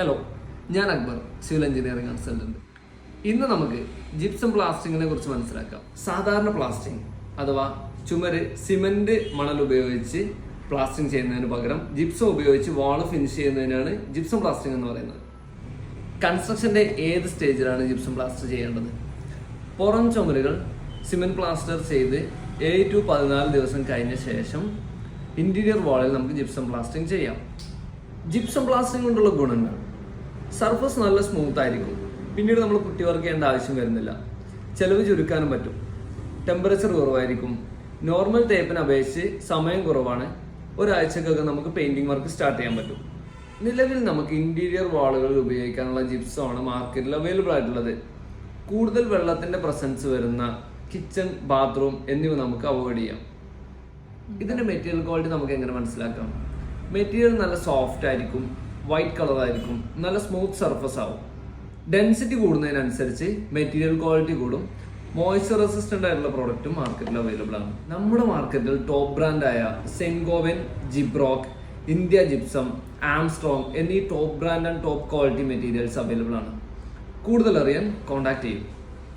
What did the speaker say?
Hello, ഞാൻ Akbar, civil engineering consultant. ഇന്ന് നമുക്ക് ജിപ്സം പ്ലാസ്റ്ററിങ്ങിനെ കുറിച്ച് മനസ്സിലാക്കാം. സാധാരണ പ്ലാസ്റ്ററിങ് അഥവാ ചുമര് സിമന്റ് മണൽ ഉപയോഗിച്ച് പ്ലാസ്റ്ററിങ് ചെയ്യുന്നതിന് പകരം ജിപ്സം ഉപയോഗിച്ച് വാള് ഫിനിഷ് ചെയ്യുന്നതിനാണ് ജിപ്സം പ്ലാസ്റ്ററിങ് എന്ന് പറയുന്നത്. കൺസ്ട്രക്ഷന്റെ ഏത് സ്റ്റേജിലാണ് ജിപ്സം പ്ലാസ്റ്റർ ചെയ്യേണ്ടത്? പുറം ചുമരുകൾ സിമന്റ് പ്ലാസ്റ്റർ ചെയ്ത് 7 to 14 ദിവസം കഴിഞ്ഞ ശേഷം ഇന്റീരിയർ വാളിൽ നമുക്ക് ജിപ്സം പ്ലാസ്റ്ററിങ് ചെയ്യാം. ജിപ്സം പ്ലാസ്റ്ററിങ് കൊണ്ടുള്ള ഗുണങ്ങൾ: സർഫസ് നല്ല സ്മൂത്ത് ആയിരിക്കും, പിന്നീട് നമ്മൾ പുട്ടി വർക്ക് ചെയ്യേണ്ട ആവശ്യം വരുന്നില്ല, ചെലവ് ചുരുക്കാനും പറ്റും, ടെമ്പറേച്ചർ കുറവായിരിക്കും, നോർമൽ ടേപ്പിന് അപേക്ഷിച്ച് സമയം കുറവാണ്, ഒരാഴ്ചക്കൊക്കെ നമുക്ക് പെയിന്റിംഗ് വർക്ക് സ്റ്റാർട്ട് ചെയ്യാൻ പറ്റും. നിലവിൽ നമുക്ക് ഇന്റീരിയർ വാളുകളിൽ ഉപയോഗിക്കാനുള്ള ജിപ്സമാണ് മാർക്കറ്റിൽ അവൈലബിൾ ആയിട്ടുള്ളത്. കൂടുതൽ വെള്ളത്തിന്റെ പ്രസൻസ് വരുന്ന കിച്ചൺ, ബാത്റൂം എന്നിവ നമുക്ക് അവോയ്ഡ് ചെയ്യാം. ഇതിന്റെ മെറ്റീരിയൽ ക്വാളിറ്റി നമുക്ക് എങ്ങനെ മനസ്സിലാക്കാം? മെറ്റീരിയൽ നല്ല സോഫ്റ്റ് ആയിരിക്കും, വൈറ്റ് കളർ ആയിരിക്കും, നല്ല സ്മൂത്ത് സർഫസ് ആവും. ഡെൻസിറ്റി കൂടുന്നതിനനുസരിച്ച് മെറ്റീരിയൽ ക്വാളിറ്റി കൂടും. മോയ്സ്ചർ റെസിസ്റ്റന്റ് ആയിട്ടുള്ള പ്രോഡക്റ്റും മാർക്കറ്റിൽ അവൈലബിൾ ആണ്. നമ്മുടെ മാർക്കറ്റിൽ ടോപ്പ് ബ്രാൻഡായ സെൻഗോവൻ, ജിബ്രോക്ക്, ഇന്ത്യ ജിപ്സം, ആംസ്ട്രോങ് എന്നീ top brand and top quality materials available ആണ്. കൂടുതൽ അറിയാൻ കോൺടാക്ട് ചെയ്യും.